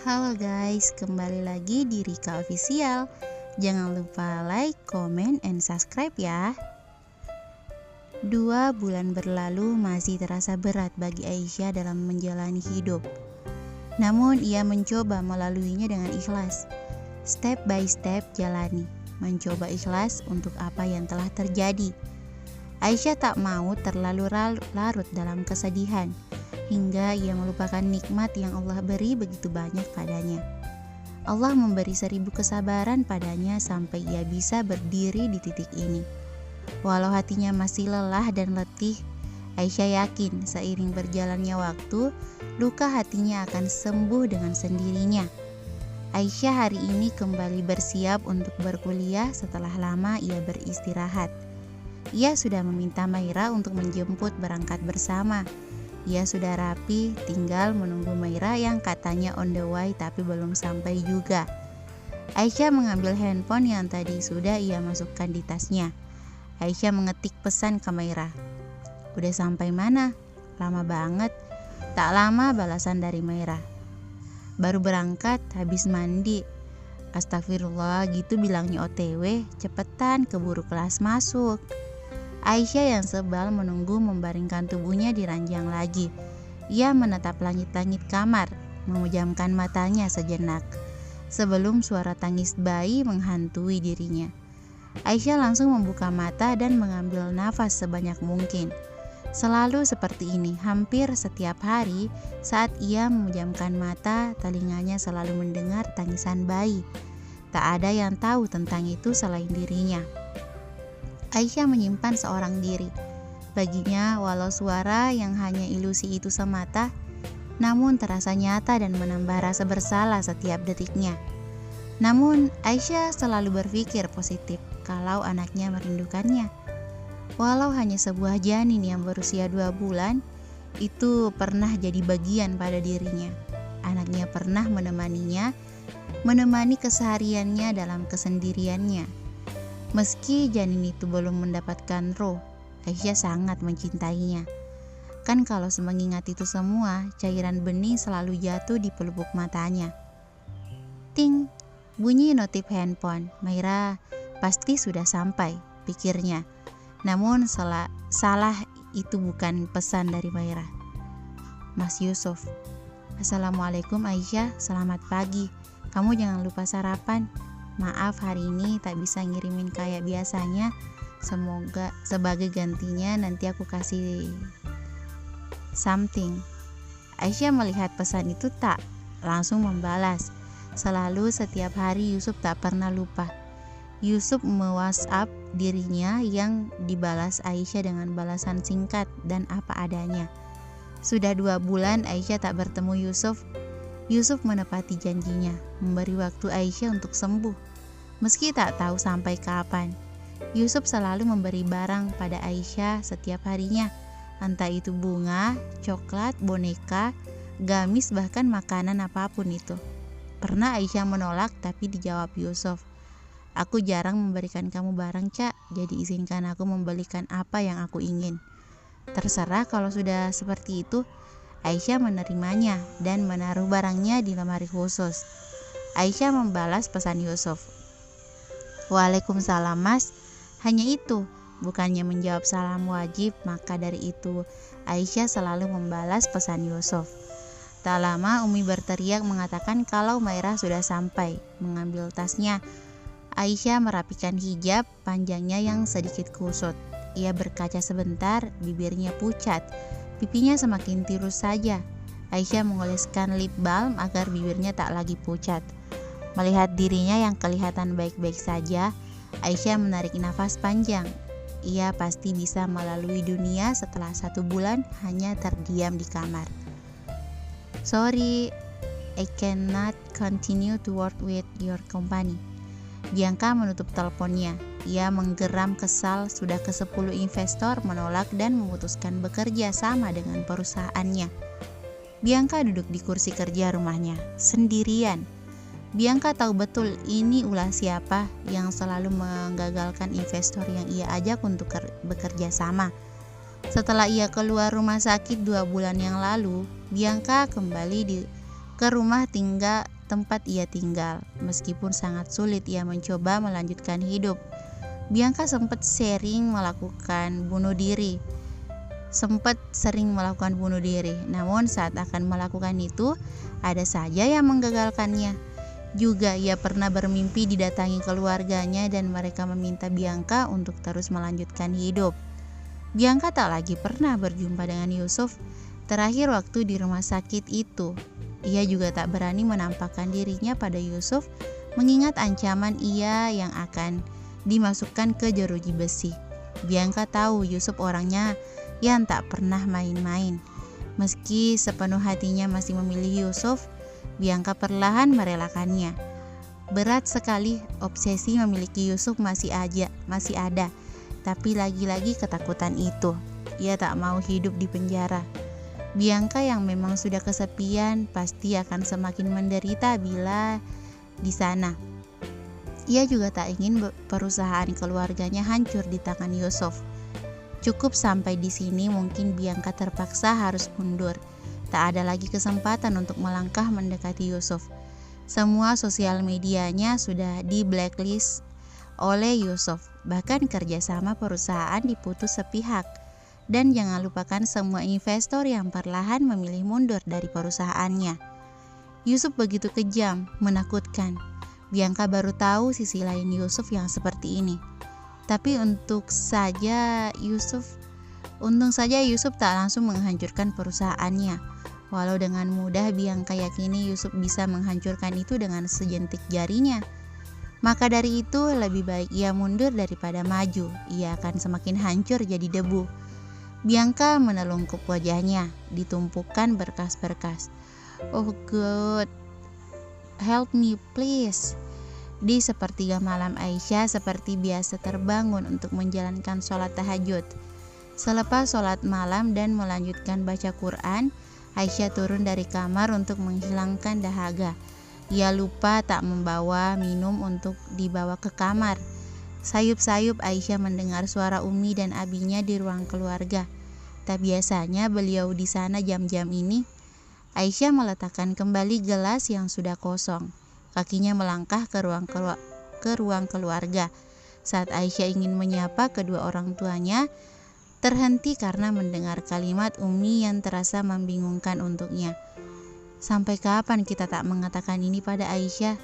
Halo guys, kembali lagi di Rika Official. Jangan lupa like, comment, and subscribe ya. 2 bulan berlalu masih terasa berat bagi Aisyah dalam menjalani hidup. Namun ia mencoba melaluinya dengan ikhlas. Step by step jalani, mencoba ikhlas untuk apa yang telah terjadi. Aisyah tak mau terlalu larut dalam kesedihan, hingga ia melupakan nikmat yang Allah beri begitu banyak padanya. Allah memberi 1000 kesabaran padanya sampai ia bisa berdiri di titik ini. Walau hatinya masih lelah dan letih, Aisyah yakin seiring berjalannya waktu, luka hatinya akan sembuh dengan sendirinya. Aisyah hari ini kembali bersiap untuk berkuliah setelah lama ia beristirahat. Ia sudah meminta Maira untuk menjemput berangkat bersama. Ia sudah rapi, tinggal menunggu Maira yang katanya on the way tapi belum sampai juga. Aisyah mengambil handphone yang tadi sudah ia masukkan di tasnya. Aisyah mengetik pesan ke Maira. Udah sampai mana? Lama banget. Tak lama balasan dari Maira. Baru berangkat, habis mandi. Astagfirullah, gitu bilangnya OTW, cepetan keburu kelas masuk. Aisyah yang sebal menunggu membaringkan tubuhnya di ranjang lagi. Ia menatap langit-langit kamar, memejamkan matanya sejenak, sebelum suara tangis bayi menghantui dirinya. Aisyah langsung membuka mata dan mengambil nafas sebanyak mungkin. Selalu seperti ini, hampir setiap hari saat ia memejamkan mata, telinganya selalu mendengar tangisan bayi. Tak ada yang tahu tentang itu selain dirinya. Aisyah menyimpan seorang diri. Baginya, walau suara yang hanya ilusi itu semata, namun terasa nyata dan menambah rasa bersalah setiap detiknya. Namun, Aisyah selalu berpikir positif kalau anaknya merindukannya. Walau hanya sebuah janin yang berusia 2 bulan, itu pernah jadi bagian pada dirinya. Anaknya pernah menemani kesehariannya dalam kesendiriannya. Meski janin itu belum mendapatkan roh, Aisyah sangat mencintainya. Kan kalau mengingat itu semua, cairan bening selalu jatuh di pelupuk matanya. Ting, bunyi notif handphone. Maira pasti sudah sampai, pikirnya. Namun salah itu bukan pesan dari Maira. Mas Yusuf. Assalamualaikum Aisyah, selamat pagi. Kamu jangan lupa sarapan. Maaf hari ini tak bisa ngirimin kayak biasanya. Semoga sebagai gantinya nanti aku kasih something. Aisyah melihat pesan itu tak langsung membalas. Selalu setiap hari Yusuf tak pernah lupa. Yusuf me-WhatsApp dirinya yang dibalas Aisyah dengan balasan singkat dan apa adanya. Sudah 2 bulan Aisyah tak bertemu Yusuf. Yusuf menepati janjinya, memberi waktu Aisyah untuk sembuh. Meski tak tahu sampai kapan, Yusuf selalu memberi barang pada Aisyah setiap harinya. Entah itu bunga, coklat, boneka, gamis, bahkan makanan apapun itu. Pernah Aisyah menolak tapi dijawab Yusuf, aku jarang memberikan kamu barang, Cak, jadi izinkan aku membelikan apa yang aku ingin. Terserah kalau sudah seperti itu. Aisyah menerimanya dan menaruh barangnya di lemari khusus. Aisyah membalas pesan Yusuf. Waalaikumsalam mas. Hanya itu, bukannya menjawab salam wajib, maka dari itu Aisyah selalu membalas pesan Yusuf. Tak lama Umi berteriak mengatakan kalau Maira sudah sampai, mengambil tasnya. Aisyah merapikan hijab panjangnya yang sedikit kusut. Ia berkaca sebentar, bibirnya pucat. Pipinya semakin tirus saja. Aisyah mengoleskan lip balm agar bibirnya tak lagi pucat. Melihat dirinya yang kelihatan baik-baik saja, Aisyah menarik nafas panjang. Ia pasti bisa melalui dunia setelah 1 bulan hanya terdiam di kamar. Sorry, I cannot continue to work with your company. Bianca menutup teleponnya. Ia menggeram kesal, sudah ke-10 investor menolak dan memutuskan bekerja sama dengan perusahaannya. Bianca duduk di kursi kerja rumahnya, sendirian. Bianca tahu betul ini ulah siapa yang selalu menggagalkan investor yang ia ajak untuk bekerja sama. Setelah ia keluar rumah sakit 2 bulan yang lalu, Bianca kembali ke rumah tempat ia tinggal. Meskipun sangat sulit, ia mencoba melanjutkan hidup. Bianca sempat sering melakukan bunuh diri. Namun saat akan melakukan itu, ada saja yang menggagalkannya. Juga ia pernah bermimpi didatangi keluarganya dan mereka meminta Bianca untuk terus melanjutkan hidup. Bianca tak lagi pernah berjumpa dengan Yusuf. Terakhir waktu di rumah sakit itu, ia juga tak berani menampakkan dirinya pada Yusuf mengingat ancaman ia yang akan dimasukkan ke jeruji besi. Bianca tahu Yusuf orangnya yang tak pernah main-main. Meski sepenuh hatinya masih memilih Yusuf, Bianca perlahan merelakannya. Berat sekali, obsesi memiliki Yusuf masih ada. Tapi lagi-lagi ketakutan itu. Ia tak mau hidup di penjara. Bianca yang memang sudah kesepian pasti akan semakin menderita bila di sana. Ia juga tak ingin perusahaan keluarganya hancur di tangan Yusuf. Cukup sampai di sini, mungkin Bianca terpaksa harus mundur. Tak ada lagi kesempatan untuk melangkah mendekati Yusuf. Semua sosial medianya sudah di blacklist oleh Yusuf. Bahkan kerjasama perusahaan diputus sepihak. Dan jangan lupakan semua investor yang perlahan memilih mundur dari perusahaannya. Yusuf begitu kejam, menakutkan. Bianca baru tahu sisi lain Yusuf yang seperti ini. Tapi untung saja Yusuf tak langsung menghancurkan perusahaannya. Walau dengan mudah Bianca yakini Yusuf bisa menghancurkan itu dengan sejentik jarinya. Maka dari itu lebih baik ia mundur daripada maju. Ia akan semakin hancur jadi debu. Bianca menelungkup wajahnya, ditumpukan berkas-berkas. Oh God, help me please. Di sepertiga malam Aisyah seperti biasa terbangun untuk menjalankan sholat tahajud. Selepas sholat malam dan melanjutkan baca Quran, Aisyah turun dari kamar untuk menghilangkan dahaga. Ia lupa tak membawa minum untuk dibawa ke kamar. Sayup-sayup Aisyah mendengar suara Umi dan abinya di ruang keluarga. Tak biasanya beliau di sana jam-jam ini. Aisyah meletakkan kembali gelas yang sudah kosong. Kakinya melangkah ke ruang keluarga. Saat Aisyah ingin menyapa kedua orang tuanya, terhenti karena mendengar kalimat Umi yang terasa membingungkan untuknya. Sampai kapan kita tak mengatakan ini pada Aisyah?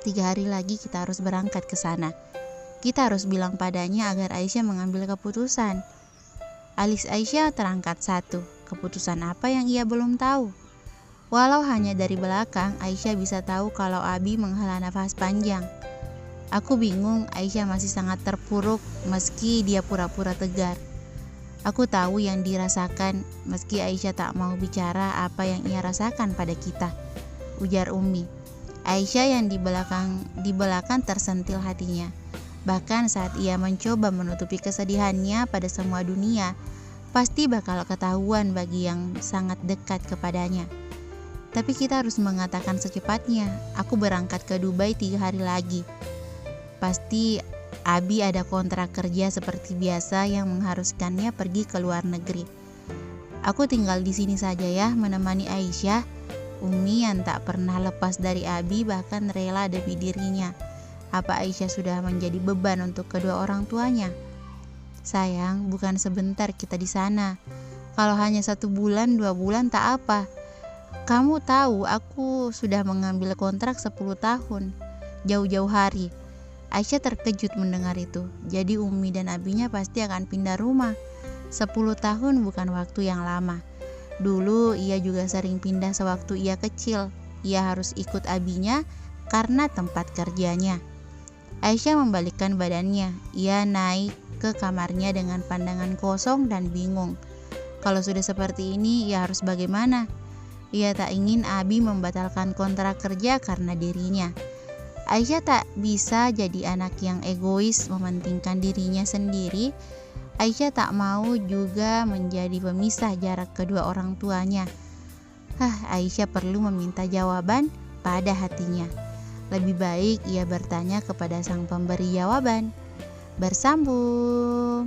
3 hari lagi kita harus berangkat ke sana. Kita harus bilang padanya agar Aisyah mengambil keputusan. Alis Aisyah terangkat satu. Keputusan apa yang ia belum tahu? Walau hanya dari belakang, Aisyah bisa tahu kalau Abi menghela nafas panjang. Aku bingung, Aisyah masih sangat terpuruk meski dia pura-pura tegar. Aku tahu yang dirasakan meski Aisyah tak mau bicara apa yang ia rasakan pada kita, ujar Umi. Aisyah yang di belakang tersentil hatinya. Bahkan saat ia mencoba menutupi kesedihannya pada semua dunia, pasti bakal ketahuan bagi yang sangat dekat kepadanya. Tapi kita harus mengatakan secepatnya, aku berangkat ke Dubai 3 hari lagi. Pasti Abi ada kontrak kerja seperti biasa yang mengharuskannya pergi ke luar negeri. Aku tinggal di sini saja ya, menemani Aisyah. Umi yang tak pernah lepas dari Abi bahkan rela demi dirinya. Apa Aisyah sudah menjadi beban untuk kedua orang tuanya? Sayang, bukan sebentar kita di sana. Kalau hanya 1 bulan, 2 bulan tak apa. Kamu tahu aku sudah mengambil kontrak 10 tahun, jauh-jauh hari. Aisyah terkejut mendengar itu. Jadi Umi dan Abinya pasti akan pindah rumah. 10 tahun bukan waktu yang lama. Dulu ia juga sering pindah sewaktu ia kecil. Ia harus ikut Abinya karena tempat kerjanya. Aisyah membalikkan badannya. Ia naik ke kamarnya dengan pandangan kosong dan bingung. Kalau sudah seperti ini, ia harus bagaimana? Ia tak ingin Abi membatalkan kontrak kerja karena dirinya. Aisyah tak bisa jadi anak yang egois mementingkan dirinya sendiri. Aisyah tak mau juga menjadi pemisah jarak kedua orang tuanya. Aisyah perlu meminta jawaban pada hatinya. Lebih baik ia bertanya kepada sang pemberi jawaban. Bersambung.